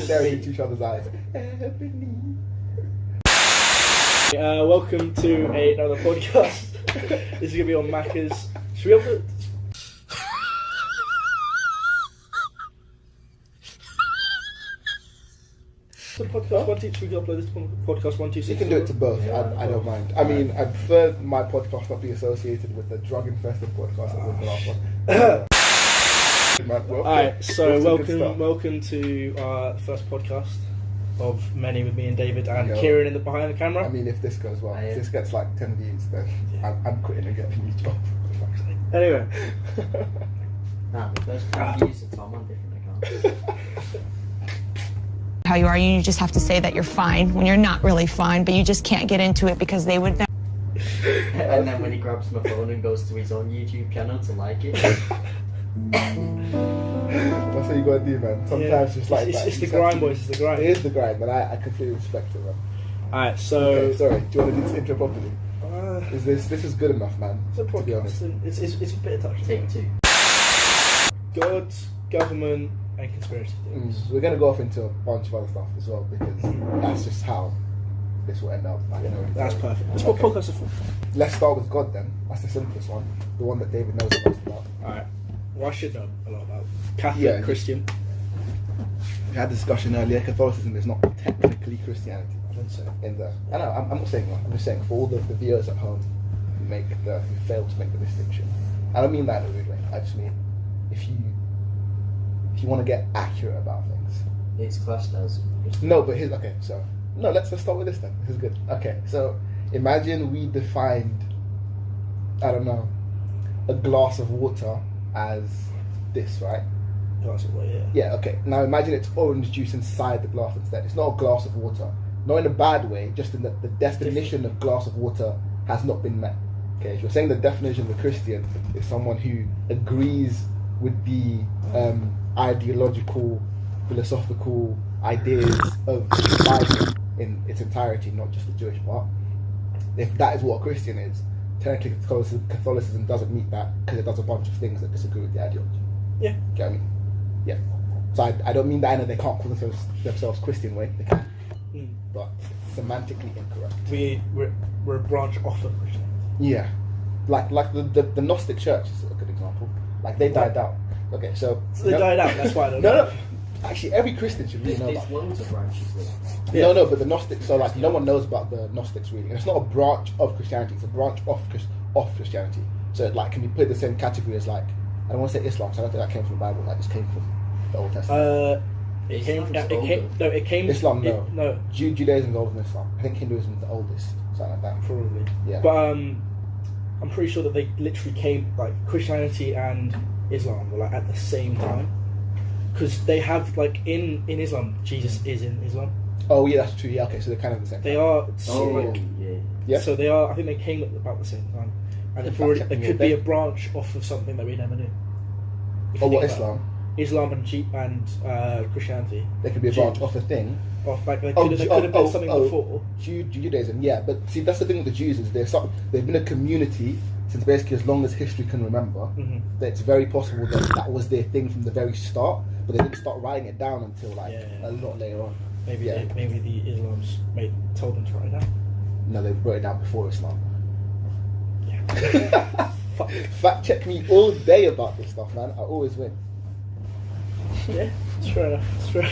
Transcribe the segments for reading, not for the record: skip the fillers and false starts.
staring into each other's eyes. Ebony. Welcome to another podcast. This is going to be on Macca's. Should we have the... podcast 1, 2, 3, we can upload this podcast 1, 2, 6. You can do it to both. I don't mind. I mean, I prefer my podcast not be associated with the drug-infested podcast that was the last one. Alright, so welcome to our first podcast of many with me and David and Kieran behind the camera. I mean, if this goes well, if this gets like 10 views, then I'm quitting and getting a new job. Anyway. Nah, the first 10 views, it's on different account. How you are, you just have to say that you're fine when you're not really fine, but you just can't get into it because they would know. And then when he grabs my phone and goes to his own YouTube channel to like it. That's what you gotta do, man. Sometimes just like it's that. It's the grind, boys. It's the grind. It is the grind, but I completely respect it, man. Alright, so... Okay, sorry. Do you want to do this intro properly? This is good enough, man. It's a podcast. To be honest. It's a bit of touch. Take 2. God, government, and conspiracy theories. We're going to go off into a bunch of other stuff as well, because that's just how this will end up. That's perfect. That's what podcasts are for. Let's start with God then. That's the simplest one. The one that David knows the most about. Alright. Well, I should know a lot about Catholic, Christian. We had a discussion earlier. Catholicism is not technically Christianity. I don't say. I'm not saying that. I'm just saying for all the viewers at home who fail to make the distinction. I don't mean that in a rude way. I just mean if you want to get accurate about things. It's classed as... No, but let's start with this then. This is good. Okay, so imagine we defined, I don't know, a glass of water as this, right? Glass of water, yeah. Yeah, okay. Now imagine it's orange juice inside the glass instead. It's not a glass of water. Not in a bad way, just in that the definition of glass of water has not been met. Okay, if you're saying the definition of a Christian is someone who agrees with the ideological, philosophical ideas of the Bible in its entirety, not just the Jewish part. If that is what a Christian is, technically Catholicism doesn't meet that because it does a bunch of things that disagree with the ideology. Yeah. Do you know what I mean? Yeah. So I don't mean that they can't call themselves Christian way. They can, but semantically incorrect. We're a branch off of Christianity. Yeah. Like the Gnostic Church is a good example. Like they died out. Okay, so they died out. That's why I don't know. No. Actually, every Christian should really know There's that. loads of branches there. Yeah. No, but the Gnostics. So like, no one knows about the Gnostics really. And it's not a branch of Christianity. It's a branch of Christianity. So it like can be put in the same category as like, I don't want to say Islam. So I don't think that came from the Bible. Like this came from the Old Testament. It came. Islam, no. No. Judaism is older than Islam. I think Hinduism is the oldest. Something like that. Probably. Yeah. But I'm pretty sure that they literally came, like, Christianity and Islam were like at the same time, because they have like in Islam Jesus is in Islam. Oh yeah, that's true. Yeah, okay, so they're kind of the same. They are. Yeah. So they are. I think they came at about the same time, and it could be a branch off of something that we never knew. Oh, what, Islam? Islam and Christianity. They could be a branch off a thing. Off like they could have been something before. Judaism, yeah, but see that's the thing with the Jews is they've been a community since basically as long as history can remember. That it's very possible that was their thing from the very start, but they didn't start writing it down until a lot later on. Maybe the Islams told them to write it down. No, they wrote it down before Islam. Yeah. Fact check me all day about this stuff, man. I always win. Yeah, it's fair enough. It's fair.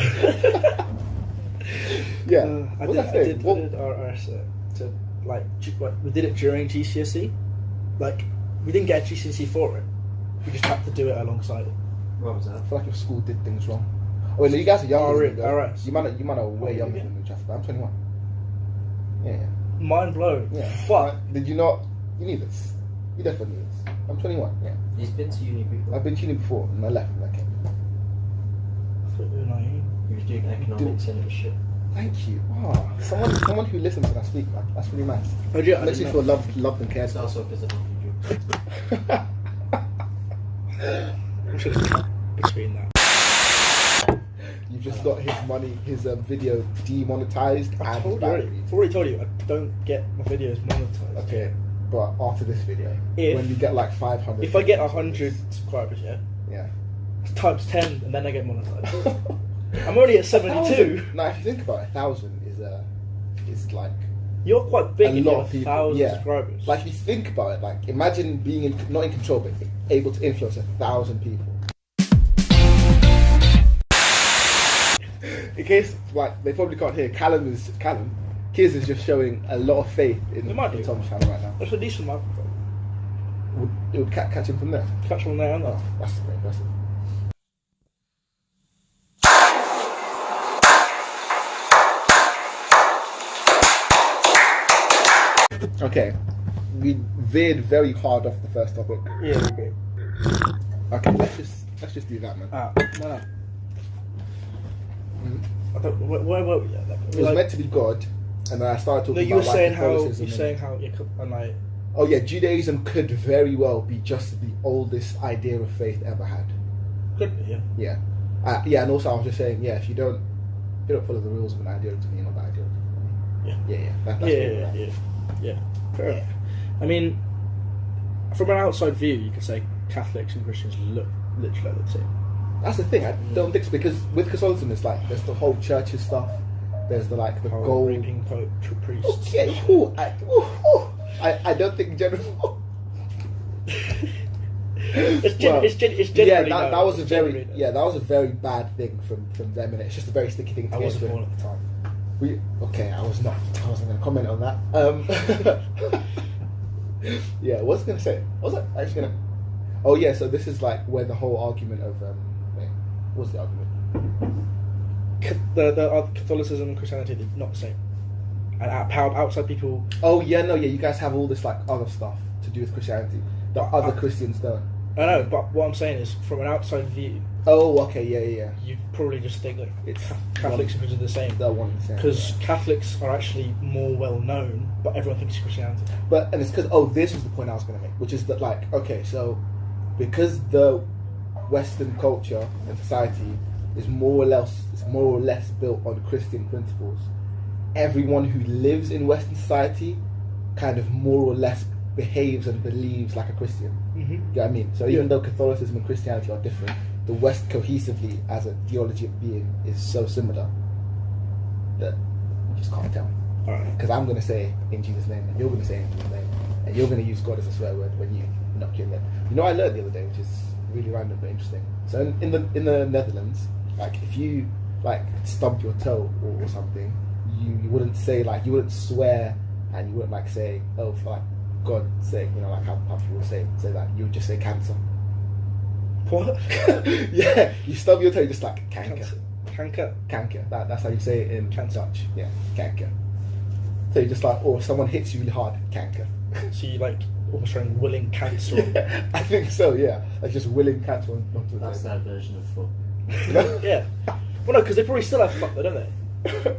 Yeah. I did RS we did it during GCSE. Like, we didn't get a GCSE for it. We just had to do it alongside it. What was that? I feel like your school did things wrong. Oh, wait, no, you guys are younger than me, though. RS. You might know way younger than me, Jasper. I'm 21. Yeah. Mind blown. Yeah. Fuck. Did you not? You need this. You definitely need this. I'm 21. Yeah. He's been to uni before. I've been to uni before, and I left when I came. I thought you were 19. He was doing economics and it was shit. Thank you. Oh, someone who listens when I speak, man. That's really nice. Oh, yeah, Makes you feel loved and cared It's for. also because of Uncle I'm sure there's a cut between that. You've just got his video demonetized I've and already told you, I don't get my videos monetized. Okay, but after this video, when you get like 500... If I get 100 subscribers, yeah, times 10, and then I get monetized. I'm already at 72. Now, if you think about it, 1,000 is like You're quite big a if you lot have of people. 1,000 Yeah. subscribers. Like if you think about it, like imagine being not in control, but able to influence 1,000 people. In case like they probably can't hear, Callum. Kiz is just showing a lot of faith in It might do. Tom's channel right now. That's a decent microphone. It would catch him from there. Catch one there and Oh, there. that's very impressive. Okay, we veered very hard off the first topic. Yeah, okay. Okay, let's just do that, man. No. I don't. Where were we at? It was meant to be God, and then I started No, talking you were about saying like, how Catholicism and like oh yeah, Judaism could very well be just the oldest idea of faith ever had. could be, yeah. Yeah, and also I was just saying, yeah, if you don't follow the rules of an ideology, you're not that ideology. Yeah. That's what we're at. Yeah. Fair enough. I mean, from an outside view, you could say Catholics and Christians look literally like the same. That's the thing. I don't think so, because with Catholicism, it's like there's the whole churches stuff. There's the like the Power gold. reaping Pope priests. Okay, I don't think general. It's generally yeah, known. that was a It's very generally known. that was a very bad thing from them, and it's just a very sticky thing. To I get wasn't to. born at the time. I wasn't going to comment on that. Yeah, what was I going to say? Was I actually going to? Oh yeah, so this is like where the whole argument of wait, what was the argument? The Catholicism and Christianity they're not the same. And outside people, Oh yeah, no, yeah, you guys have all this like other stuff to do with Christianity that other Christians don't. I know, but what I'm saying is, from an outside view, Oh, okay, yeah. you probably just think that It's Catholics and Christians are the same. They're one and the same. Because Catholics are actually more well known, but everyone thinks it's Christianity. But and it's because this was the point I was going to make, which is that like okay, so because the Western culture and society is more or less built on Christian principles, everyone who lives in Western society kind of more or less behaves and believes like a Christian. Mm-hmm. You know what I mean? So even though Catholicism and Christianity are different, the West cohesively as a theology of being is so similar that you just can't tell. Alright. Because I'm going to say in Jesus' name, and you're going to say in Jesus' name, and you're going to use God as a swear word when you knock your head. You know what I learned the other day, which is really random but interesting. So in the Netherlands, like if you like stump your toe or something, you wouldn't say like you wouldn't swear, and you wouldn't like say for like God's sake, like how people say that. You would just say cancer. What? Yeah, you stub your toe, just like canker. Canker. That's how you say it in Dutch. Yeah, canker. So you just like, or if someone hits you really hard, canker. So you like almost trying willing cancer on. Yeah, I think so. Yeah, like just willing cancer onto the That's table. their version of fuck. Yeah. Well, no, because they probably still have fuck, though, don't they?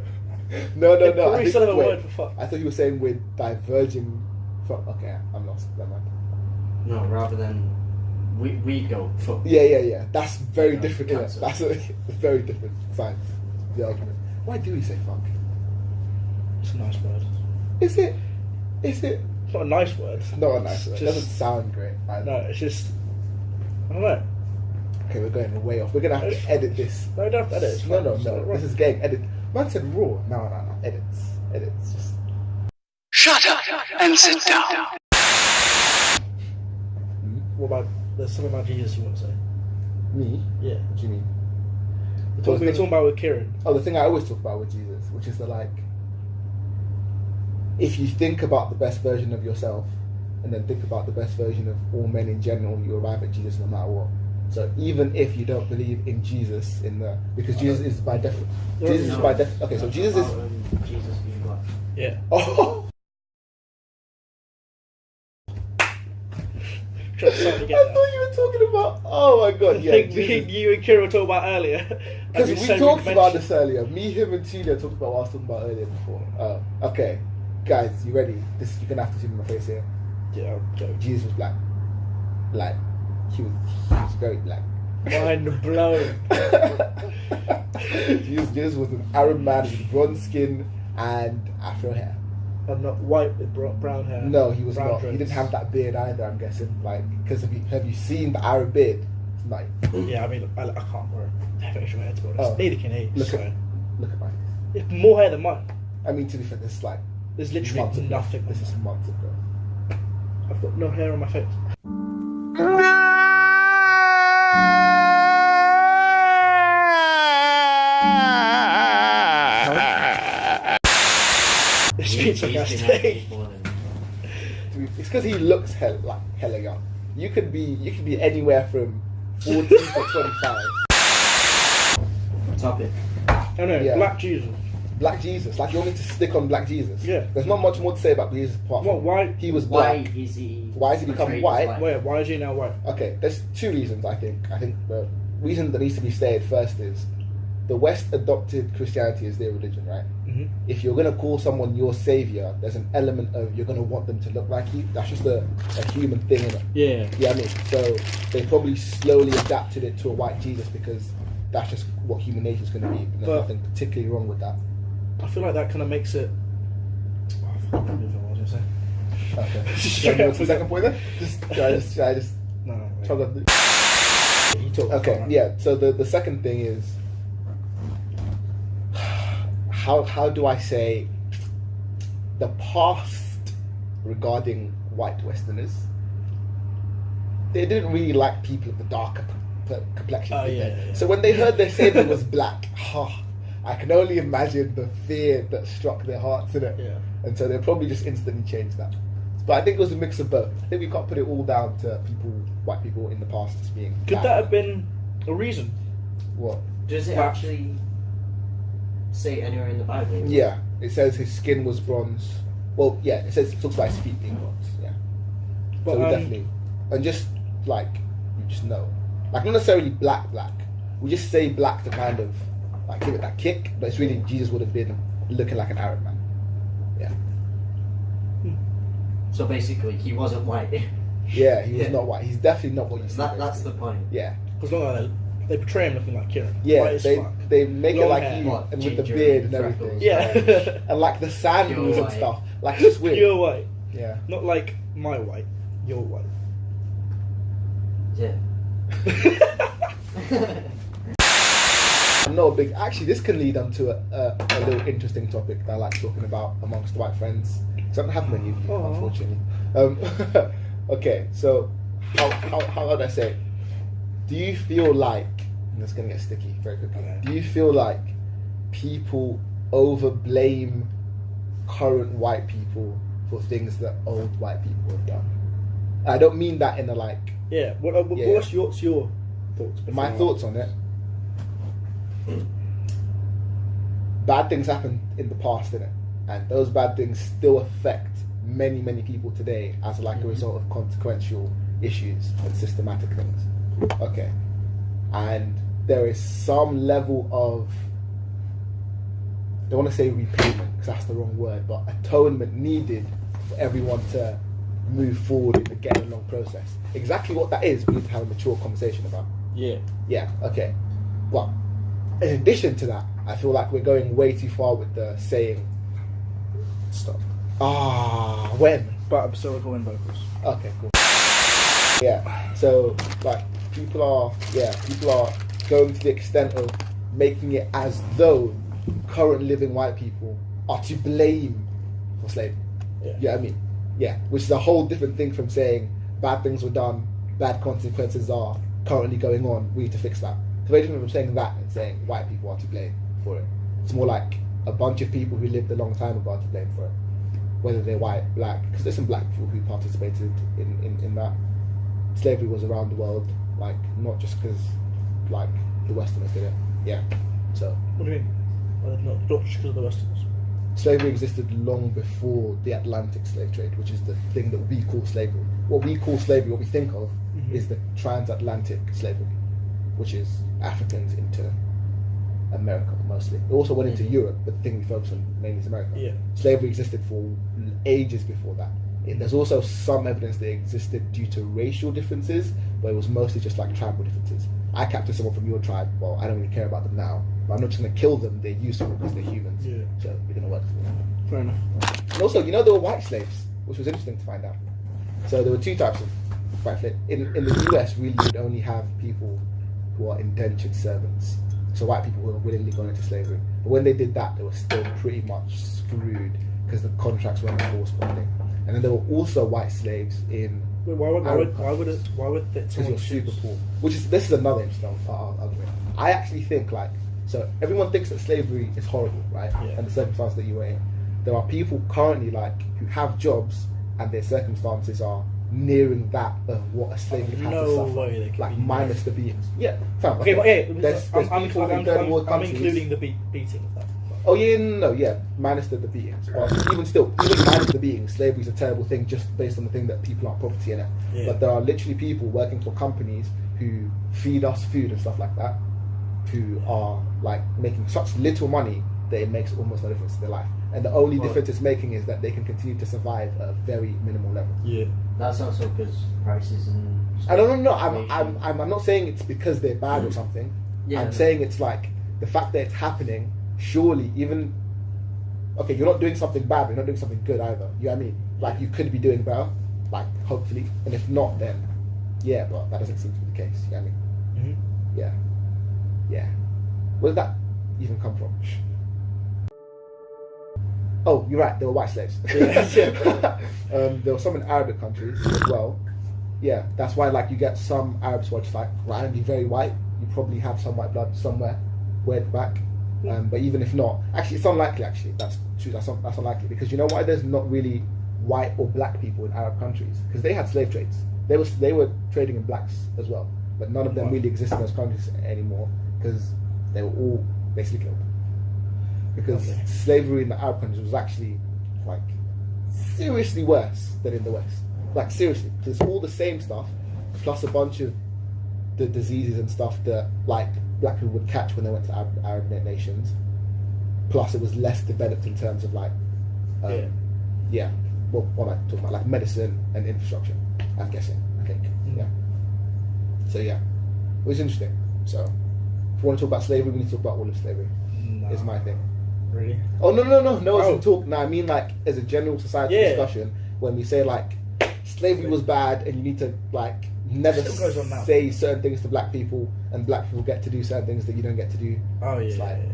No. They I probably think, still have a wait, word for fuck. I thought you were saying we're diverging. From, okay, I'm lost. Never mind. No, rather than we go fuck. Yeah. That's very Yeah, different. Isn't it? cancer. That's a very different science. The argument. Why do we say fuck? It's a nice word. Is it? It's not a nice word. It's not a nice word. It Just- doesn't sound great. No, it's just. I don't know. Okay, we're going way off. We're gonna have to edit this. No, you don't have to edit. It's No. fine. Just let it run. This is getting edit. Man said raw. No. Edits. Just. Shut up and sit down. What about. There's something about Jesus you want to say? Me? Yeah. What do you mean? We were talking about with Kieran. Oh, the thing I always talk about with Jesus, which is that like, if you think about the best version of yourself, and then think about the best version of all men in general, you arrive at Jesus no matter what. So even if you don't believe in Jesus, because Jesus is by definition. Jesus is by definition. Okay, so Jesus is. Jesus being black. Yeah. Oh. Trying to start to I get thought you were talking about. Oh my god! I Yeah. think Jesus. you and Kieran were talking about earlier. Because And we said talked about mentioned- this earlier. Me, him, and Celia talked about what I was talking about earlier before. Okay, guys, you ready? You're gonna have to see my face here. Yeah, I'll go. Jesus was black. Like, he was very black. Mind blown. Jesus was an Arab man with bronze skin and afro hair. I'm not white with brown hair. No, he was brown not. dreads. He didn't have that beard either. I'm guessing, like, because have you seen the Arab beard? It's nutty. Yeah, I mean, I can't grow facial hair to be honest. Oh. Neither can he. Look so. at mine. It's more hair than mine. I mean, to be fair, this is like There's literally months of nothing. growth. This is months of growth. I've got no hair on my face. This He's pizza been at today. it more than... It's because he looks hella young. You could be anywhere from 14 to 25. Topic. Oh no, Yeah. Black Jesus. Black Jesus, like you want me to stick on Black Jesus? Yeah. There's not much more to say about Jesus apart Well, from why? he was Why black. is he... Why has he become portrayed white? as Why is he now white? Okay, there's two reasons I think. I think the reason that needs to be stated first is the West adopted Christianity as their religion, right? Mm-hmm. If you're gonna call someone your savior, there's an element of you're gonna want them to look like you. That's just a human thing, innit? Yeah. Yeah, I mean, so they probably slowly adapted it to a white Jesus because that's just what human nature is gonna be. And there's But- nothing particularly wrong with that. I feel like that kind of makes it. Oh, I forgot what I was going to say. Okay. Straight Should I go up to the second point then? Should I just No. Wait. try to- You talk. Okay, Alright. yeah. So the second thing is how do I say the past regarding white Westerners? They didn't really like people of the darker complexion. Oh, did yeah, they? yeah, yeah. So when they heard their savior was black, I can only imagine the fear that struck their hearts in it. Yeah. And so they probably just instantly changed that. But I think it was a mix of both. I think we can't put it all down to white people in the past as being Could bad. that have been a reason? What? Does it Black. actually say anywhere in the Bible? Yeah, it says his skin was bronze. Well, yeah, it says it talks about his feet being bronze. Yeah, But, so we definitely, and just like you just know, like not necessarily black. We just say black to kind of like give it that kick, but it's really Jesus would have been looking like an Arab man. Yeah, So basically, he wasn't white. yeah, he was Yeah. not white. He's definitely not what you see. That's the basically. point. Yeah, Because long as they portray him looking like Kieran. yeah. White as fuck. They make it Long like hair. you, What, and with the ginger beard and and everything. freckles? Yeah. and like the sandals Pure and white. stuff. Like it's weird. Pure white. Yeah. Not like my white. Your white. Yeah. I'm not a big. Actually, this can lead on to a little interesting topic that I like talking about amongst white friends. Because I don't have many of you, Aw. unfortunately. Okay, so how would I say? Do you feel like, and it's gonna get sticky very quickly. Okay. Do you feel like people over blame current white people for things that old white people have done? I don't mean that in a like. Yeah. Yeah. What's your thoughts? My thoughts on it. Bad things happened in the past, innit? And those bad things still affect many people today as like a result of consequential issues and systematic things. Okay. And there is some level of, I don't want to say repayment because that's the wrong word, but atonement needed for everyone to move forward in the getting along process. Exactly what that is, we need to have a mature conversation about. Yeah. Yeah, okay. Well, in addition to that, I feel like we're going way too far with the saying, Stop. when? But I'm still recording vocals. Okay, cool. Yeah, so, like, people are going to the extent of making it as though current living white people are to blame for slavery. Yeah. Yeah, I mean, yeah, which is a whole different thing from saying bad things were done, bad consequences are currently going on, we need to fix that. It's very different from saying that and saying white people are to blame for it. It's more like a bunch of people who lived a long time ago are to blame for it, whether they're white, black, because there's some black people who participated in that. Slavery was around the world, like, not just because, like, the Westerners did it. Yeah, so What do you mean? Not just because of the Westerners. slavery existed long before the Atlantic slave trade, which is the thing that we call slavery. What we call slavery, what we think of, is the transatlantic slavery, which is Africans into America mostly. It also went into Europe, but the thing we focus on mainly is America. Yeah. Slavery existed for ages before that. There's also some evidence that it existed due to racial differences, but it was mostly just like tribal differences. I captured someone from your tribe, well, I don't really care about them now, but I'm not just going to kill them, they're useful because they're humans. Yeah. So we're going to work for them. Fair enough. And also, there were white slaves, which was interesting to find out. So there were two types of In the US, really, you'd only have people who are indentured servants. So white people who are willingly gone into slavery. But when they did that, they were still pretty much screwed because the contracts weren't enforced properly. And then there were also white slaves in. Wait, why would because you're super poor? This is another interesting argument. I actually think so everyone thinks that slavery is horrible, right? Yeah. And the circumstances that you were in. There are people currently who have jobs and their circumstances are nearing that of what a slave would have to suffer. Way they can be minus the beatings. Yeah, fam. Okay, but there's people in third world I'm countries. including the beating of that. Oh yeah, minus the beatings. But even minus the beatings, slavery is a terrible thing just based on the thing that people aren't property in it. Yeah. But there are literally people working for companies who feed us food and stuff like that, who are making such little money that it makes almost no difference to their life. And the only difference it's making is that they can continue to survive at a very minimal level. Yeah. That's also because prices and. I don't know. I'm not saying it's because they're bad or something. Yeah, I'm saying it's the fact that it's happening. Surely, even you're not doing something bad, but you're not doing something good either. You know what I mean? You could be doing better, hopefully, and if not, then yeah, but that doesn't seem to be the case. You know what I mean? Mm-hmm. Yeah. Where did that even come from? Oh, you're right. There were white slaves. There were some in Arabic countries as well. Yeah, that's why you get some Arabs who are just randomly very white. You probably have some white blood somewhere, way at the back. But even if not, actually, it's unlikely. Actually, that's true. That's unlikely because you know why? There's not really white or black people in Arab countries because they had slave trades. They were trading in blacks as well, but none of them really exist in those countries anymore because they were all basically killed. Because slavery in the Arab countries was actually seriously worse than in the West. Seriously, because it's all the same stuff plus a bunch of the diseases and stuff that black people would catch when they went to Arab nations. Plus, it was less developed in terms of what am I talking about? Medicine and infrastructure. I'm guessing. I think. Yeah. So yeah, it was interesting. So, if we want to talk about slavery, we need to talk about all of slavery. No. Is my thing. Really? Oh no! As in talk. No, I mean as a general societal discussion. When we say slavery was bad, and you need to never say certain things to black people, and black people get to do certain things that you don't get to do. Oh yeah.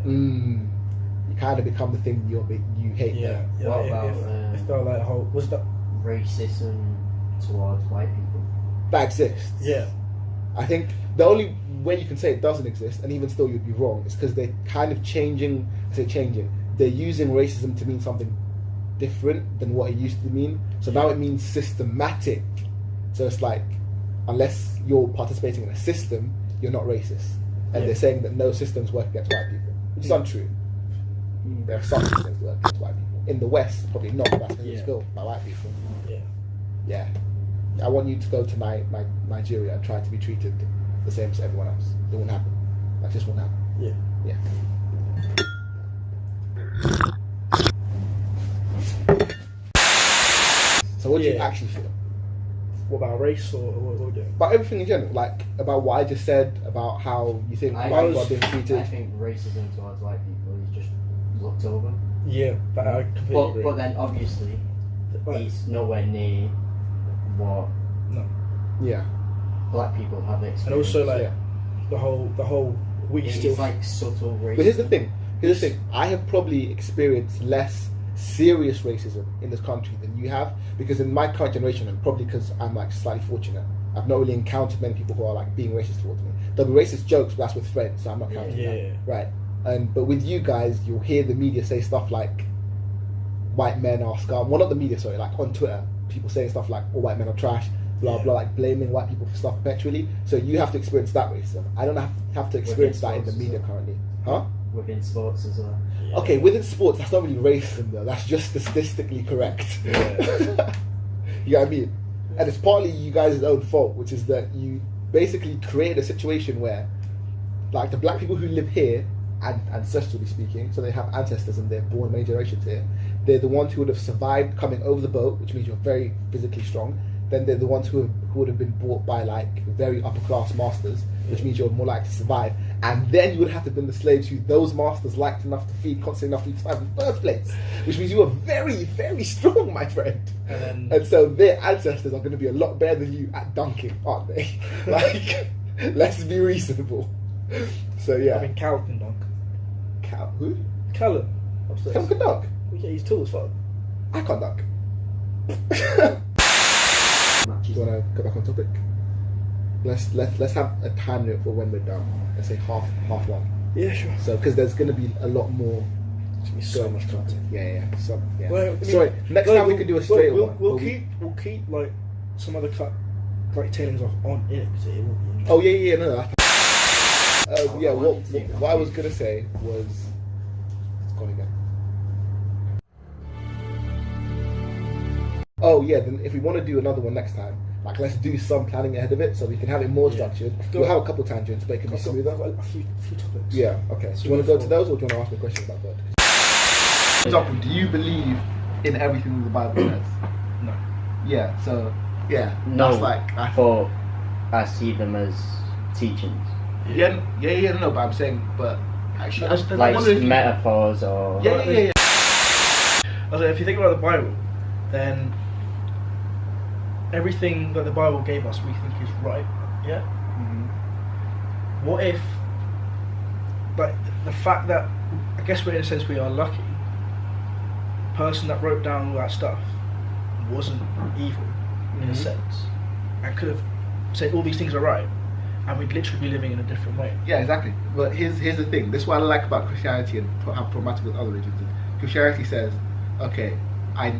You kind of become the thing you hate. Yeah. What about if they're was that racism towards white people? That exists. Yeah. I think the only way you can say it doesn't exist, and even still you'd be wrong, is because they're kind of changing. They're using racism to mean something different than what it used to mean. So now it means systematic. So it's unless you're participating in a system, you're not racist. And they're saying that no systems work against white people, which is untrue. There are some systems that work against white people. In the West, probably not. That's because it's built by white people. Yeah. I want you to go to Nigeria and try to be treated the same as everyone else. It won't happen. That just won't happen. Yeah. So what do you actually feel? What about race or what we're doing? About everything in general, about what I just said, about how you think white people are being treated. I think racism towards white people is just looked over. Yeah, but I completely agree. But then obviously, it's nowhere near what black people have experienced. And also the whole it's subtle racism. But here's the thing. I have probably experienced less serious racism in this country than you have, because in my current generation, and probably because I'm slightly fortunate, I've not really encountered many people who are being racist towards me. There'll be racist jokes, but that's with friends, so I'm not counting that. Right. But with you guys, you'll hear the media say stuff like white men are scum. Well, not the media, sorry, on Twitter, people saying stuff like all white men are trash, blah blah, blaming white people for stuff perpetually. So you have to experience that racism. I don't have to experience that in the media currently. Huh? Within sports as well. Okay, within sports, that's not really racism though. That's just statistically correct. You know what I mean? And it's partly you guys' own fault, which is that you basically created a situation where, the black people who live here, and ancestrally speaking, so they have ancestors and they're born many generations here, they're the ones who would have survived coming over the boat, which means you're very physically strong. Then they're the ones who would have been bought by very upper class masters, which means you're more likely to survive. And then you would have to bring the slaves who those masters liked enough to feed, constantly enough to survive in the first place. Which means you were very, very strong, my friend. And so their ancestors are going to be a lot better than you at dunking, aren't they? Like, let's be reasonable. So yeah. I mean, Cal can dunk. Cal? Who? Callum. Upstairs. Callum can dunk? Yeah, he's tall as fuck. I can't dunk. Do you want to go back on topic? Let's have a time limit for when we're done. Let's say half one. Yeah, sure. So because there's going to be a lot more. There's going to be so much content. Yeah. So yeah. Well, I mean, sorry. Next time we could do a straight one. We'll keep like some other cut like tailings off on it because it will be interesting. Oh yeah. No. Yeah. What I was gonna say was. It's gone again. Oh yeah. Then if we want to do another one next time. Like, let's do some planning ahead of it so we can have it more structured. We'll have a couple tangents, but it can be smoother. A few topics. Yeah, okay. So do you want to go to those, or do you want to ask me a question about God? For example, do you believe in everything the Bible says? No. Yeah, so, yeah. No, That's like, but I see them as teachings. Yeah, no, but I'm saying, but actually, Like metaphors or... Yeah. Also, if you think about the Bible, then everything that the Bible gave us we think is right, yeah? Mm-hmm. What if, like, the fact that, I guess in a sense we are lucky, the person that wrote down all that stuff wasn't evil, in a sense, and could have said all these things are right, and we'd literally be living in a different way. Yeah, exactly. But here's the thing. This is what I like about Christianity and how problematic with other religions. Christianity says, okay, I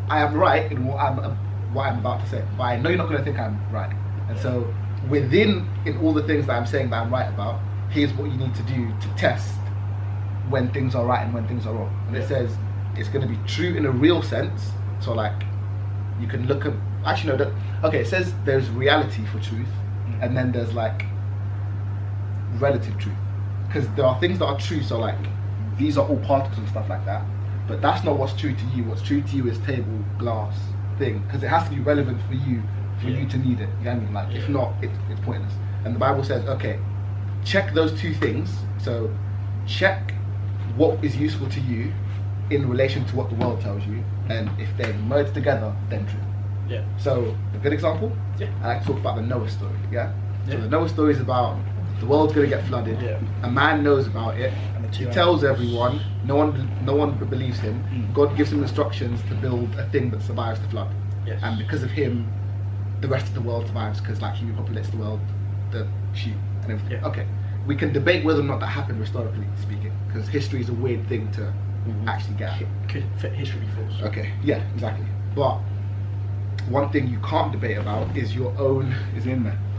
am right in what I'm about to say, but I know you're not going to think I'm right. And so in all the things that I'm saying that I'm right about, here's what you need to do to test when things are right and when things are wrong. And it says it's going to be true in a real sense. So like you can look at, actually no, okay, it says there's reality for truth, and then there's like relative truth, because there are things that are true, so like these are all particles and stuff like that, but that's not what's true to you. What's true to you is table, glass, thing, because it has to be relevant for you to need it. You know what I mean? Like if not, it's pointless. And the Bible says, okay, check those two things. So check what is useful to you in relation to what the world tells you, and if they merge together, then true. Yeah. So a good example, I like to talk about the Noah story. Yeah. So the Noah story is about the world's gonna get flooded. Yeah. A man knows about it. He tells everyone. No one believes him. God gives him instructions to build a thing that survives the flood. Yes. And because of him, the rest of the world survives, because like he repopulates the world, the sheep and everything. Yeah. Okay. We can debate whether or not that happened historically speaking, because history is a weird thing to actually get. Could history be false? Okay. Yeah. Exactly. But one thing you can't debate about is your own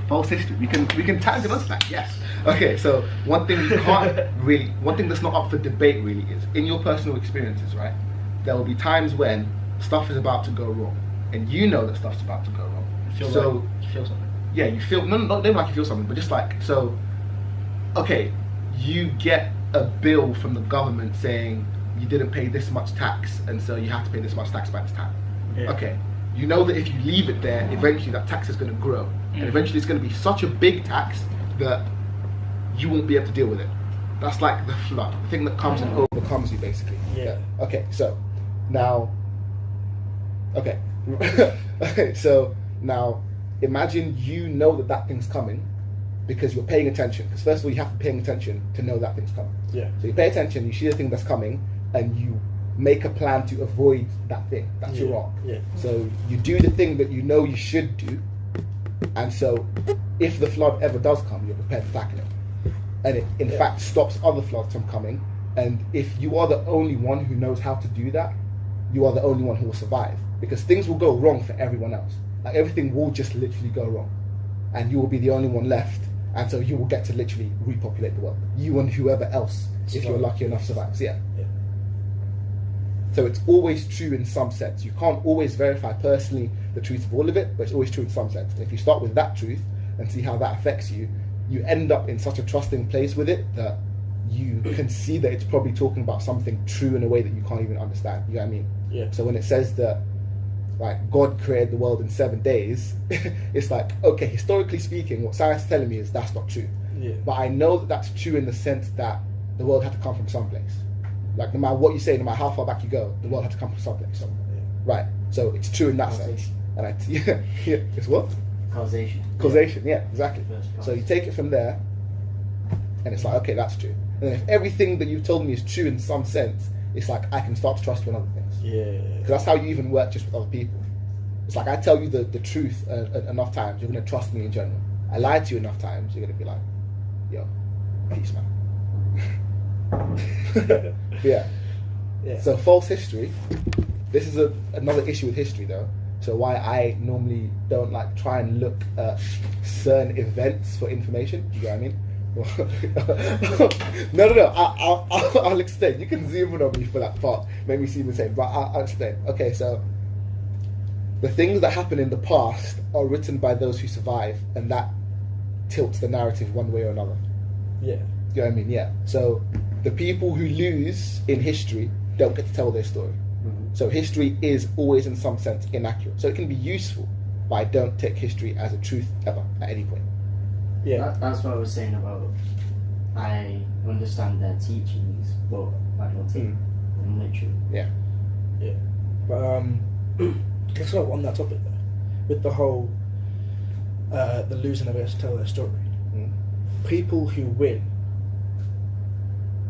false history. We can tag it onto that. Yes. Okay. So one thing you can't really, one thing that's not up for debate really is in your personal experiences, right? There will be times when stuff is about to go wrong, and you know that stuff's about to go wrong. You feel something. Yeah, you feel not like you feel something, but just like so. Okay, you get a bill from the government saying you didn't pay this much tax, and so you have to pay this much tax by this time. Yeah. Okay, you know that if you leave it there, eventually that tax is going to grow, and eventually it's going to be such a big tax that you won't be able to deal with it. That's like the flood, the thing that comes and overcomes you, basically. Yeah. Okay, so now. Okay. Okay, so now imagine you know that thing's coming because you're paying attention. Because first of all, you have to be paying attention to know that thing's coming. Yeah. So you pay attention, you see the thing that's coming, and you make a plan to avoid that thing. That's your arc. Yeah. So you do the thing that you know you should do, and so if the flood ever does come, you're prepared to tackle it. And it, in fact, stops other floods from coming. And if you are the only one who knows how to do that, you are the only one who will survive. Because things will go wrong for everyone else. Like everything will just literally go wrong. And you will be the only one left. And so you will get to literally repopulate the world. You and whoever else, if you're lucky enough, survives. Yeah. So it's always true in some sense. You can't always verify personally the truth of all of it, but it's always true in some sense. And if you start with that truth and see how that affects you, you end up in such a trusting place with it that you can see that it's probably talking about something true in a way that you can't even understand. You know what I mean? Yeah. So when it says that like God created the world in 7 days, it's like, okay, historically speaking, what science is telling me is that's not true. Yeah. But I know that that's true in the sense that the world had to come from someplace. Like no matter what you say, no matter how far back you go, the world had to come from someplace. Right. So it's true in that sense. And it's what? Causation. Yeah, exactly. So you take it from there, and it's like, okay, that's true. And then if everything that you've told me is true in some sense, it's like I can start to trust you on other things. Yeah. Because that's how you even work just with other people. It's like I tell you the truth enough times, you're going to trust me in general. I lie to you enough times, you're going to be like, yo, peace, man. Yeah. So false history. This is another issue with history, though. So why I normally don't like try and look at certain events for information. You get what I mean? No. I'll explain. You can zoom in on me for that part. Make me seem the same, but I'll explain. Okay, so the things that happen in the past are written by those who survive, and that tilts the narrative one way or another. Yeah. You know what I mean? Yeah. So the people who lose in history don't get to tell their story. So history is always in some sense inaccurate. So it can be useful, but I don't take history as a truth ever at any point. Yeah, that's what I was saying about I understand their teachings, but I don't take them literally. Yeah. But let's go on that topic though. With the whole the losing of it to tell their story. People who win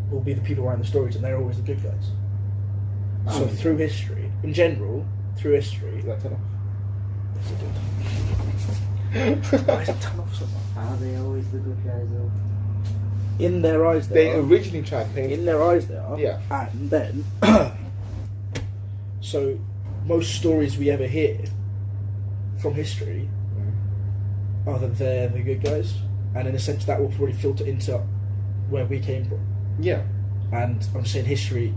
will be the people writing the stories, and they're always the good guys. So through history, in general, through history. Is that turn off? Why is it turn off so much? Are they always the good guys though? In their eyes, They originally tried to paint. In their eyes, they are. Yeah. And then, so most stories we ever hear from history are that they're the good guys, and in a sense that will probably filter into where we came from. Yeah. And I'm saying history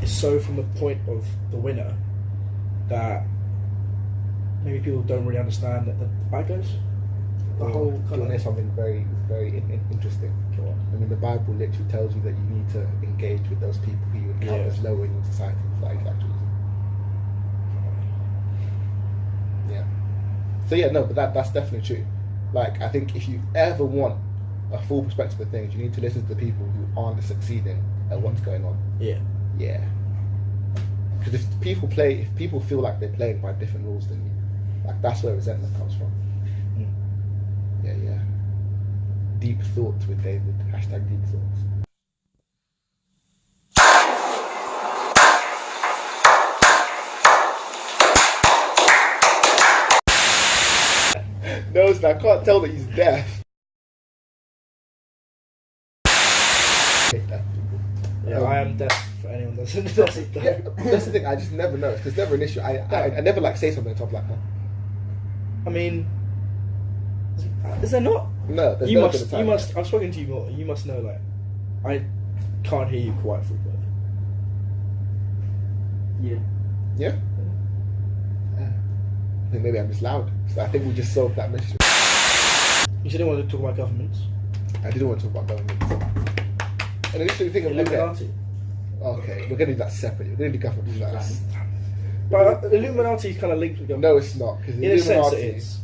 is so from the point of the winner that maybe people don't really understand that the bad guys. The whole Do you kind want to hear of something very, very interesting? I mean, the Bible literally tells you that you need to engage with those people who you encounter as lower in your society for that exact reason. Yeah. So yeah, no, but that's definitely true. Like, I think if you ever want a full perspective of things, you need to listen to the people who aren't succeeding at what's going on. Yeah. Yeah. Because if people feel like they're playing by different rules than you, like that's where resentment comes from. Yeah. Deep thoughts with David. # deep thoughts. No, I can't tell that he's deaf. Yeah, I am deaf. For anyone that doesn't know. Yeah, that's the thing. I just never know. It's never an issue. I never like say something on top like, huh? I mean, is there not? No, there's You no must. You must. I've spoken to you more. You must know. Like, I can't hear you quite frequently. Yeah. Yeah. I think maybe I'm just loud. So I think we just solved that mystery. You said you wanted to talk about governments. I didn't want to talk about government. And initially thing of looking at. Illuminati. Okay, we're going to do that separately. We're going to do government first. But the Illuminati is kind of linked with government. No, it's not. Because In a sense, it is.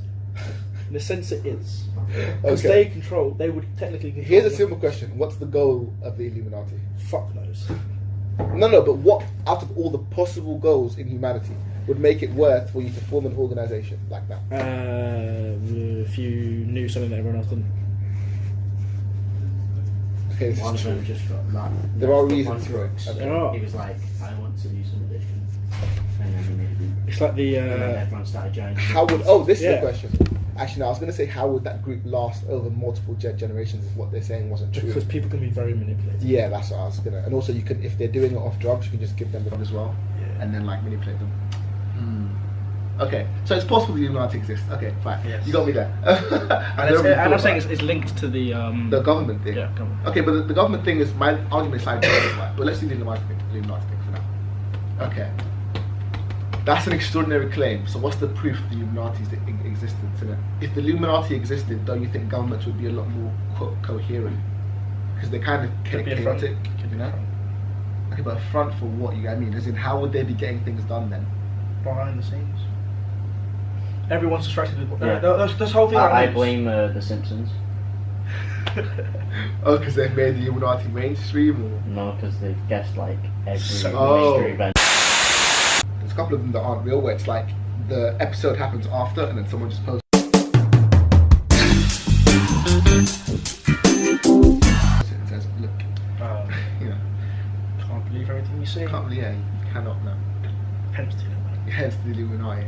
In a sense, it is. Because Okay. they would technically control. Here's a simple question. What's the goal of the Illuminati? Fuck knows. No, but what, out of all the possible goals in humanity, would make it worth for you to form an organization like that? If you knew something that everyone else didn't. Okay, this One is of them true. just got like There are on reasons for it. drugs. Okay. There are. He was like, I want to do something different, and then he made it. It's like the. And then everyone started joining. How would... Oh, this is Yeah. the question. Actually, no, I was going to say, how would that group last over multiple generations if what they're saying wasn't true? Because people can be very manipulated. Yeah, that's what I was going to... And also, you can, if they're doing it off drugs, you can just give them the drug as well. Yeah. And then, like, manipulate them. Okay, so it's possible the Illuminati exists. Okay, fine. Yes. You got me there. And I'm saying it's linked to the. The government thing. Yeah, government. Okay, but the government thing is my argument is side right? But let's do the Illuminati thing for now. Okay. That's an extraordinary claim. So what's the proof the Illuminati's existed today? If the Illuminati existed, don't you think governments would be a lot more coherent? Because they're kind of Could be a front. chaotic, you know? Okay, but a front for what? You know what I mean? As in, how would they be getting things done then? Behind the scenes. Everyone's distracted with. Yeah. This whole thing. I news. blame The Simpsons. Oh, because they've made the Illuminati mainstream, or No, because they've guessed like every Oh. major event. there's a couple of them that aren't real, where it's like the episode happens after, and then someone just posts. It says, "Look, you know, Can't believe everything you see. can't believe, yeah, you cannot know." Hence the Illuminati. Hence the Illuminati.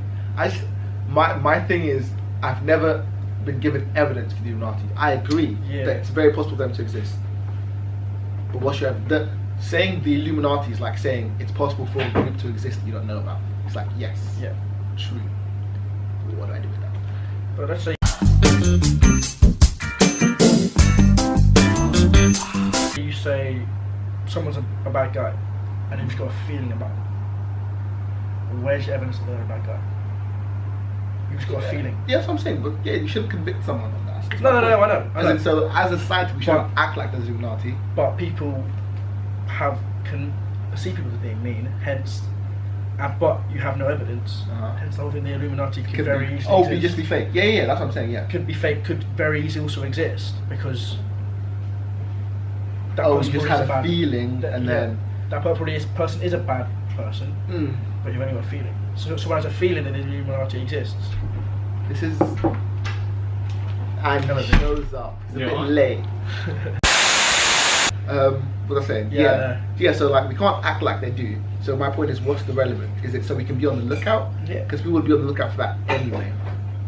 My thing is, I've never been given evidence for the Illuminati. I agree Yeah. that it's very possible for them to exist. But what's your saying the Illuminati is like saying it's possible for a group to exist that you don't know about. It's like, yes, Yeah. true. But what do I do with that? But let's say you say someone's a bad guy and you've just got a feeling about it. Where's your evidence that they're a bad guy? You've just got a feeling. Yeah, that's what I'm saying. But yeah, you shouldn't convict someone on that. That's No, my no, no, point. I know. As in, so as a society, we shouldn't act like there's Illuminati. But people can perceive people as being mean, hence, but you have no evidence. Uh-huh. Hence, the whole thing the Illuminati could Could very be, easily oh, exist. be just be fake. Yeah, yeah, that's what I'm saying. Yeah. Could be fake. Could very easily also exist because that Oh, you person just probably had is a bad- feeling, that- and yeah, then. that person is a bad person, but you've only got a feeling. So someone has a feeling that the Illuminati exists. This is. And Hello. shows up. It's a Yeah. bit late. What was I saying? Yeah. Yeah. So like we can't act like they do. So my point is, what's the relevant? Is it so we can be on the lookout? Yeah. Because we would be on the lookout for that anyway.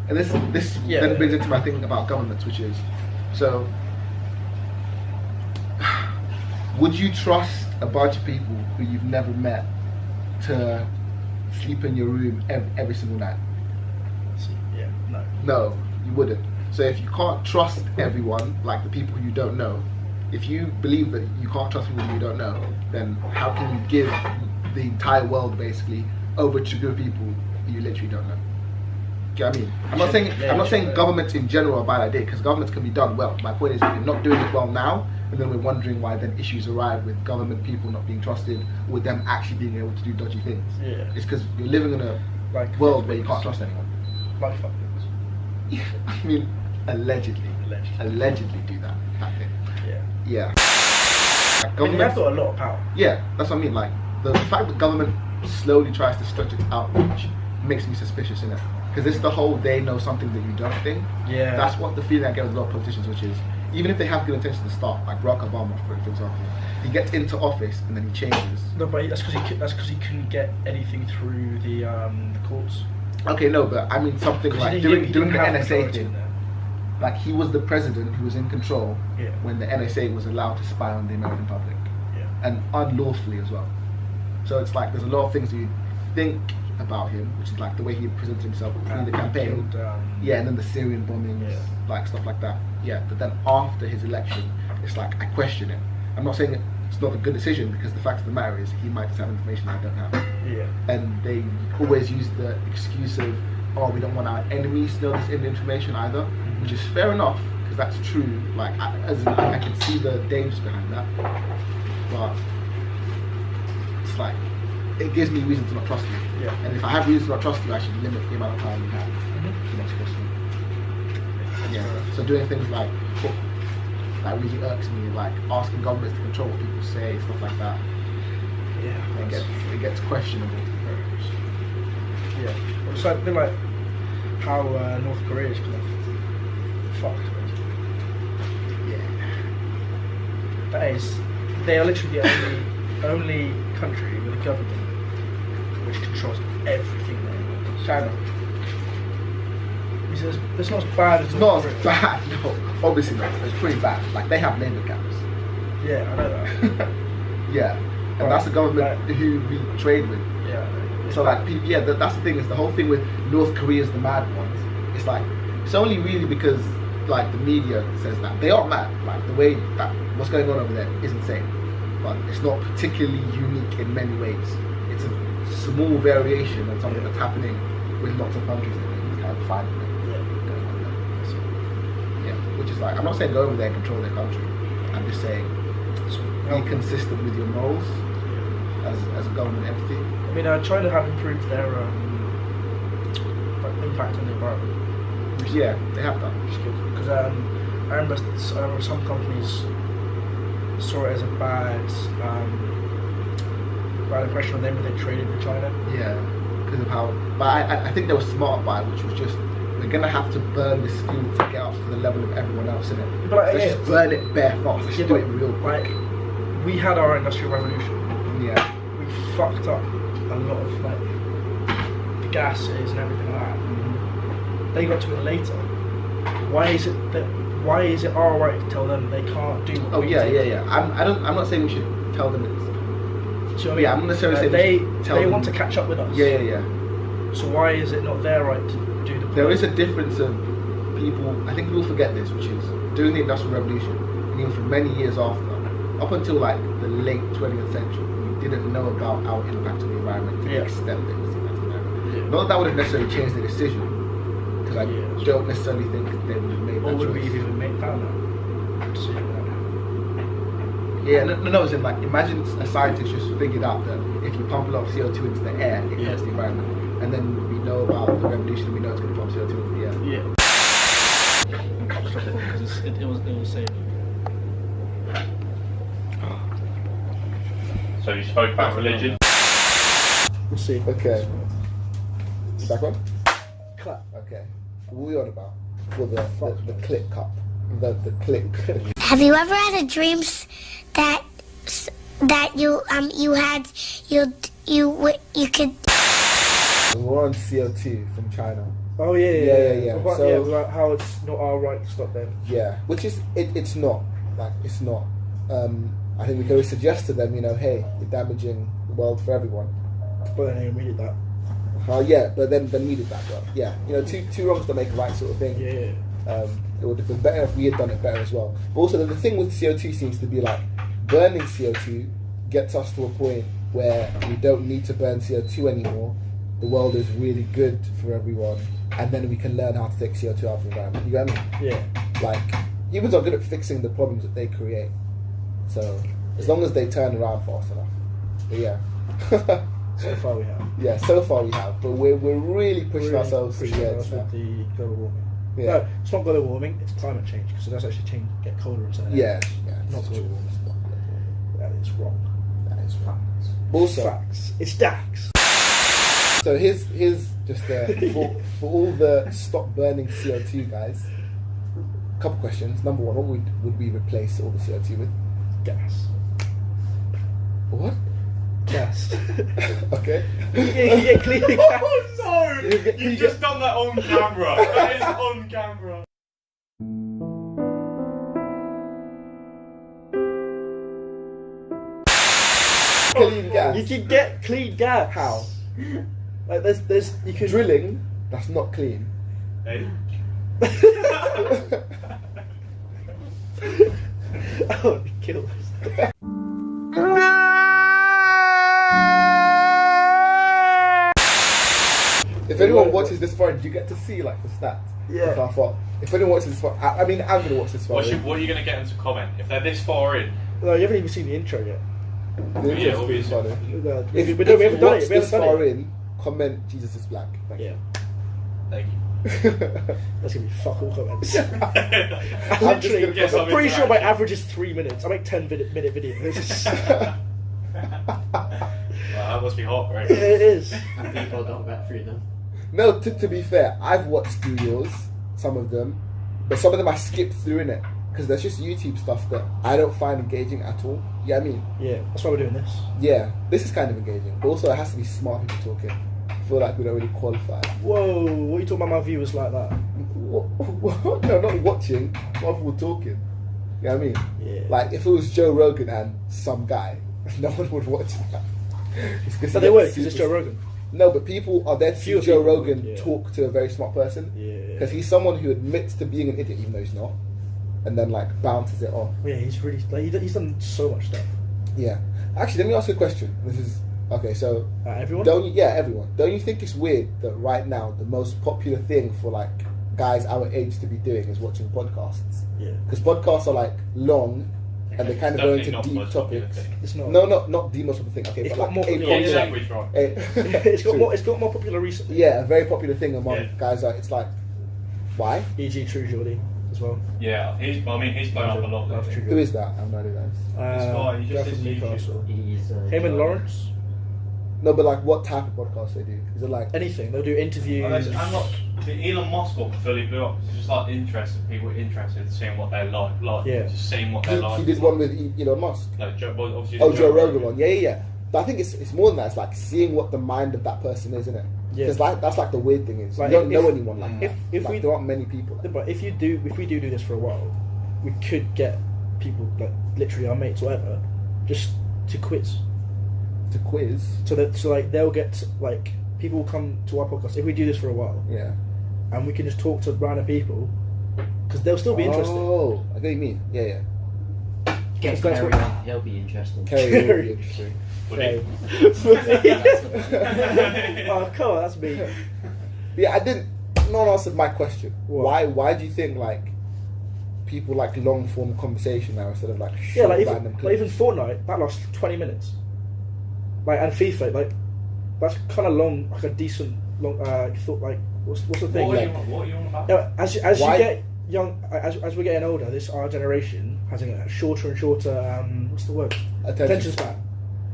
And this Yeah. then brings into my thing about governments, which is, so would you trust a bunch of people who you've never met to sleep in your room every single night? Yeah, no. No, you wouldn't. So if you can't trust everyone, like the people you don't know, if you believe that you can't trust people you don't know, then how can you give the entire world basically over to good people who you literally don't know? Do you know what I mean? I'm not saying governments in general are a bad idea, because governments can be done well. My point is, if you're not doing it well now, and then we're wondering why then issues arrive with government people not being trusted, or with them actually being able to do dodgy things. Yeah. It's because you're living in a Like world where you can't trust anyone. Like fuck things. I mean, allegedly Allegedly. do that thing. Yeah. Yeah. I mean, they've got a lot of power. Yeah, that's what I mean. Like the fact that government slowly tries to stretch its outreach makes me suspicious, innit? Because it's the whole they know something that you don't think. Yeah. That's what the feeling I get with a lot of politicians, which is even if they have good intentions to start, like Barack Obama, for example, he gets into office and then he changes. No, but that's because he couldn't get anything through the courts. Okay, no, but I mean something 'Cause like he doing didn't the have NSA majority thing. in there. Like he was the president who was in control Yeah. when the NSA was allowed to spy on the American public. Yeah. And unlawfully as well. So it's like there's a lot of things you think about him, which is like the way he presented himself in the campaign. Killed, Yeah, and then the Syrian bombings, Yeah. like stuff like that. Yeah, but then after his election, it's like I question it. I'm not saying it's not a good decision, because the fact of the matter is he might just have information I don't have. Yeah. And they always use the excuse of, oh, we don't want our enemies to know this information either, which is fair enough, because that's true. Like, I can see the dangers behind that, but it's like it gives me reason to not trust you. Yeah. And if I have reason to not trust you, I should limit the amount of time you have Mhm. to next question. Yeah. So doing things like really irks me, like asking governments to control what people say, stuff like that. Yeah. It gets questionable. Yeah. Well, it's like a bit like how North Korea is kind of fucked. Yeah. That is, they are literally the only country with a government which controls everything there. China. It's not as bad as It's North not as Korea. bad, no. Obviously not. It's pretty bad. Like they have labor camps. Yeah, I know that. Yeah. And Right. that's the government Right. who we trade with. Yeah. So like, yeah, that's the thing, is the whole thing with North Korea's the mad ones. It's like, it's only really because like the media says that they are mad. Like the way that what's going on over there is insane, but it's not particularly unique in many ways. It's a small variation on something that's happening with lots of countries and kind of finding it going on there. So, yeah, which is like, I'm not saying go over there and control their country. I'm just saying be consistent with your morals as a government entity. I mean, China have improved their like impact on the environment. Which, yeah, they have done. Which is good because I remember some companies saw it as a bad impression on them when they traded with China. Yeah, because of how. But I think they were smart by it, which was just we're gonna have to burn this fuel to get up to the level of everyone else in it. But Let's just burn it bare fast. Let's just do it real quick. Like, we had our industrial revolution. Yeah. We fucked up a lot of like the gases and everything like that. Mm-hmm. They got to it later. Why is it our right to tell them they can't do what we did? I'm not saying we should tell them it's. So, Yeah, I'm not necessarily saying they we should tell them. want to catch up with us. Yeah. So why is it not their right to do the? There is a difference of people. I think people forget this, which is during the Industrial Revolution, and even for many years after, up until like the late 20th century, we didn't know about our impact on the environment to the extent that we see that environment. Yeah. Not that that would have necessarily changed the decision, because I don't necessarily think they would have made that Or would we choice. have even found out? To see that happen. Yeah, no, it's like imagine a scientist just figured out that if you pump a lot of CO2 into the air, it hurts the environment. And then we know about the revolution, we know it's going to pump CO2 into the air. Yeah. Stop it, because it was saved. So you spoke about religion. We'll see. Okay. Back on? Clap. Okay. What are we on about? For the click cup. The click. Have you ever had a dream that you could? We're on CO2 from China. Oh yeah. So- About how it's not our right to stop them. Yeah, which is it's not it's not. I think we can always suggest to them, hey, you're damaging the world for everyone. But then we did that. Yeah, but then we did that. But yeah, two wrongs don't make a right sort of thing. Yeah. It would have been better if we had done it better as well. But also the thing with CO2 seems to be like burning CO2 gets us to a point where we don't need to burn CO2 anymore. The world is really good for everyone, and then we can learn how to take CO2 out of the environment. You get me? Yeah. Like humans are good at fixing the problems that they create. So as long as they turn around fast enough. But yeah. So far we have. Yeah, so far we have. But we're really pushing ourselves to the edge with now. the global warming. Yeah. No, it's not global warming, it's climate change, because it does actually get colder and certain Yeah, areas. Not it's global true. warming. It's not global. That is wrong. That is right. Also, Also, facts. It's Dax. so here's just for all the stop burning CO2 guys. Couple questions. Number one, what would we replace all the CO2 with? Gas. What? Gas. Okay. You get clean gas. Oh no! You've just done that on camera. That is on camera. Clean gas. You can get clean gas. How? Like there's you can Drilling. That's not clean. Hey. Oh, it kills. If anyone watches this far, do you get to see like the stats? Yeah. How far? If anyone watches this far, I mean, I'm gonna watch this far. What are you going to get them to comment? If they're this far in, No, you haven't even seen the intro yet. The Yeah, intro's pretty obviously. funny. No, If we you haven't done watch it. We this haven't far done it. in, comment Jesus is black. Thank Yeah, thank you. you. that's gonna be fuck all comments. I'm just gonna Guess I'm I'm pretty sure my interacting. average is 3 minutes. I make 10-minute videos. Well, that must be hot, right? It is. And people don't get through them. No, to be fair, I've watched through yours, some of them, but some of them I skipped through in it because there's just YouTube stuff that I don't find engaging at all. Yeah, I mean, Yeah, that's why we're doing this. yeah, this is kind of engaging, but also it has to be smart people talking. I feel like we don't really qualify. Whoa, what are you talking about my viewers like that? What? No, not watching. Smart people talking. You know what I mean? Yeah. Like if it was Joe Rogan and some guy, no one would watch that. It's 'cause But he they would, gets because it's super- Joe Rogan. No, but people are there to see Fewer Joe people Rogan would, yeah. talk to a very smart person. Yeah. Because he's someone who admits to being an idiot even though he's not, and then like bounces it off. Yeah, he's really he's done so much stuff. Yeah. Actually, let me ask you a question. This is okay. So Everyone. everyone. Don't you think it's weird that right now the most popular thing for like guys our age to be doing is watching podcasts? Yeah. Because podcasts are like long, and they kind of go Definitely into not the deep most popular topics. thing. It's not. No, not the most popular thing. Okay, It's but got like more a popular- Get your popular- language wrong. it's got True. more. It's got more popular recently. Yeah, a very popular thing among Yeah. guys. Like it's like, why? E.g. True Geordie. as well. Yeah, he's blown up a lot. Love lately. True Who Good. is that? I have no idea. This guy, he guy just from does YouTube. Newcastle. He's Him and Lawrence. No, but like, what type of podcast they do? Is it like? Anything. They'll do interviews. I'm not. The Elon Musk one fully blew up. It's just like interested people interested in seeing what they like. Yeah. Just seeing what they like. He did one with Elon Musk. Like obviously. Oh, Joe Rogan one. Yeah. But I think it's more than that. It's like seeing what the mind of that person is, isn't it? Yeah. Because like that's like the weird thing is Like, you don't if- know anyone like that. if Like, we- there aren't many people. Like But if we do this for a while, we could get people like literally our mates, whatever, just to quiz. to quiz. So like they'll get like people will come to our podcast if we do this for a while, Yeah. and we can just talk to random people because they'll still be interested. Oh, I get what you mean. Yeah. Get That's Kerry what- on, he'll be interesting. Kerry will be interesting. Would he? Oh, come on, that's me. Yeah, I didn't. No one answered my question. What? Why do you think like people like long form conversation now instead of like Yeah, short like random even clips? Fortnite that lasts 20 minutes. Like and FIFA, like that's kind of long, like a decent long. Thought like what's the thing? What are Like, you on about? no, as you Why- get young, as we're getting older, our generation has a shorter and shorter. What's the word? Attention span.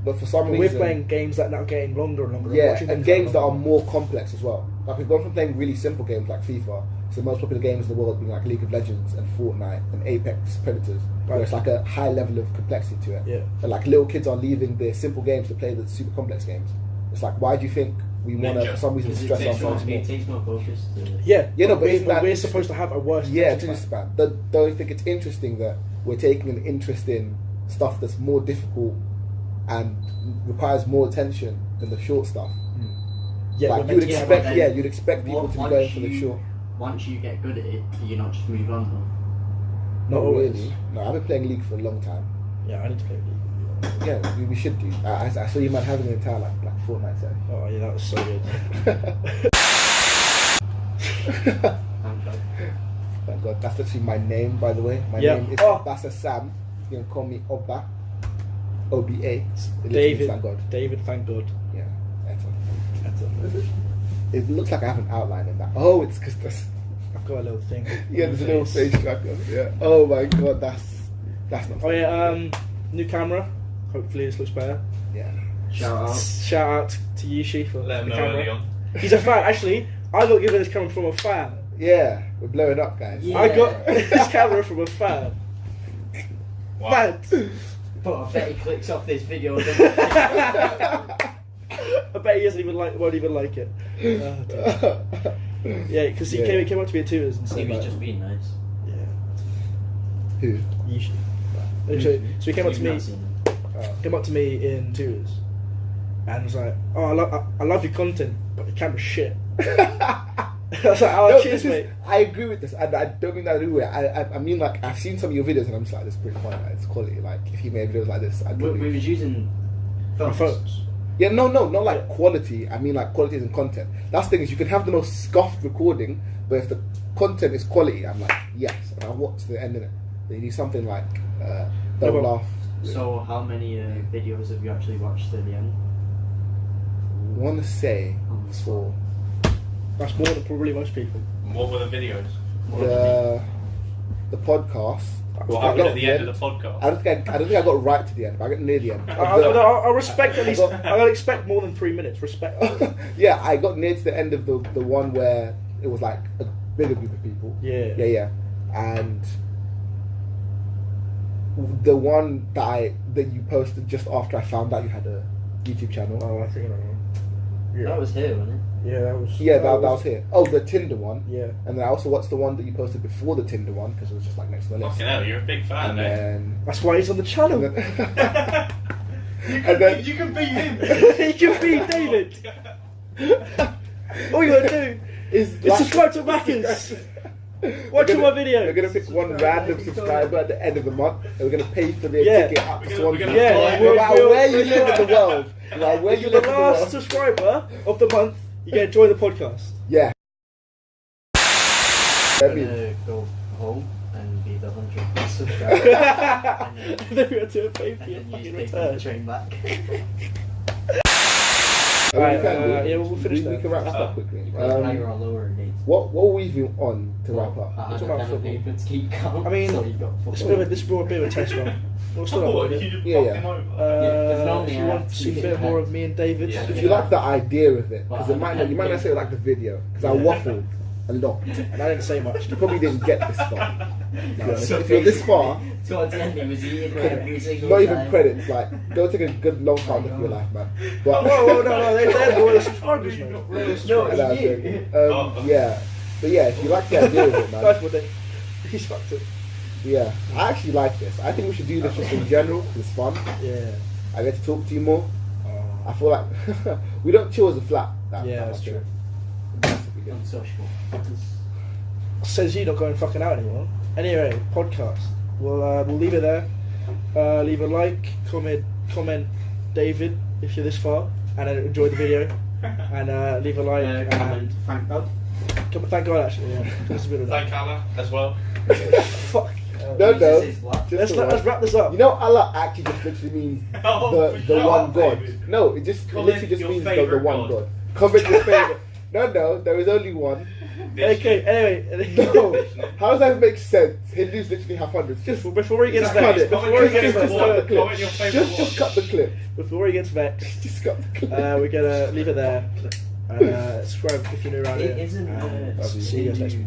But for some We're reason, playing games that now getting longer and longer. yeah, watching and things games that are longer. more complex as well. Like we've gone from playing really simple games like FIFA to the most popular games in the world being like League of Legends and Fortnite and Apex Predators, where Right. it's like a high level of complexity to it. Yeah. And like little kids are leaving their simple games to play the super complex games. It's like, why do you think we want to, Ninja. for some reason, Because stress it ourselves more? takes more focus to... Yeah, Yeah, no, but isn't that- we're supposed to have a worse. Yeah, attention attention span. span. Don't you think it's interesting that we're taking an interest in stuff that's more difficult and requires more attention than the short stuff? Yeah, like we're you would meant to- expect, but yeah, then you'd expect people to be once going for the short. Once you get good at it, do you not just move on though? Not always. really. No, I've been playing League for a long time. Yeah, I need to play League. Yeah, we should do. I saw you man having an entire like Fortnite set. Oh yeah, that was so good. Thank God. Thank God. That's actually my name, by the way. My Yeah. name is Oh. Obasa Sam. You can call me Oba. OBA. It literally David. means thank God. David, thank God. Yeah. That's all. That's it. It looks like I have an outline in that. Oh, it's because there's I've got a little thing. yeah, on there's a my little face. face tracker. Yeah. Oh my God, that's not. Oh yeah, new camera. Hopefully this looks better. Yeah. Shout out. Shout out to Yushi for Let him the know early camera. on. He's a fan. Actually, I got given this camera from a fan. Yeah. We're blowing up, guys. Yeah. I got this camera from a fan. Wow. Fan. But I bet he clicks off this video. I bet he won't even like it. Oh, dear. Yeah, because he Yeah. came up to me at Tutors and He said, was like, just being nice. yeah, Who? Yushi. So he came up to You've me. not seen him. Came up to me in Tutors and was like, "Oh, I love your content, but the camera's shit." I was like, "Oh, No, cheers, this is- mate." I agree with this, and I don't mean that in a way. I mean, like I've seen some of your videos, and I'm just like, this is pretty funny. Like, it's quality. Like if he made videos like this, I'd We probably. was using My phones. phones. Yeah, no, not like quality. I mean, like quality and content. That's the thing is, you can have the most scuffed recording, but if the content is quality, I'm like, yes, and I watch the end of it. Then you need something like don't No, but- laugh. So how many videos have you actually watched to the end? I want to say On the spot. for That's more than probably most people. What were the videos? the podcast. What I happened got at the to end of the podcast? I don't think I got right to the end, but I got near the end. I respect at least. I got- I gotta expect more than 3 minutes. Respect. Yeah, I got near to the end of the one where it was like a bigger group of people. Yeah. Yeah, and the one that you posted just after I found out you had a YouTube channel. Oh, I think I know. Yeah. That was here, wasn't it? Yeah, that was. Yeah, that was here. Oh, the Tinder one. Yeah. And then I also watched the one that you posted before the Tinder one because it was just like next to the list. Fucking hell, you're a big fan, And mate. then, That's why he's on the channel. and then, and then You can beat him. He can beat David. All you gotta do is is subscribe to Macca's. Watch all my videos. We're gonna pick one random subscriber at the end of the month, and we're gonna pay for their Yeah. ticket up to We're Swansea. gonna Yeah, No matter we'll- where you we'll- live in the world, no matter where If you you're live the in the last world, subscriber of the month, you get to join the podcast. yeah. I'm I mean, gonna go home and be the 100th subscriber. And then we had to pay for And your then use fucking pay for the return. train back. Alright, we can do. yeah, we'll finish we that. can wrap this up quickly. Higher or lower dates? What were we even on to wrap up? I Talk had about a football. paper to keep count. I mean, so you got This football. is a bit of a test run. We'll still Oh, have you it. just Yeah, fucked him yeah. over. Yeah, 'cause normally If I you want have to to see a keep bit it more back. of me and David, Yeah. If you like the idea of it, because Well, you might not say like the video, because I Yeah. waffled a lot. and I didn't say much. You probably didn't get this far. To be honest. So If you're this far, towards the end, he was eating every single not even time. credits. Like, go take a good long time look at your life, man. Whoa, But no, they're loyal subscribers, man. Loyal No, subscribers. No, I'm you. joking. Yeah, but yeah, if you like the idea of it, man. Guys, what they? He's fucked it. Yeah, I actually like this. I think we should do this just in general. 'Cause it's fun. Yeah. I get to talk to you more. I feel like we don't chill as a flat. Yeah, that's true. Unsociable. Says you not going fucking out anymore. Anyway, podcast. We'll leave it there. Leave a like, comment, David, if you're this far, and enjoy the video. And leave a like. and Comment, thank God. Thank God, actually. Yeah. This is a bit of Thank Allah as well. Fuck. No, Jesus is what? just Let's wrap this up. You know, Allah actually just literally means the shut one up, God. David. No, it just Comment literally just your means the favourite one God. God. Comment your favorite. No, there is only one. Okay. Anyway. No, how does that make sense? Hindus literally have hundreds. Just Before he gets cut vexed. it. Before he gets Just vexed. cut the Comment your clip. favourite Just one. cut the clip. Before he gets vexed. Just cut the clip. We're gonna leave it there. And subscribe if you're new around here. It isn't And the see you guys next week.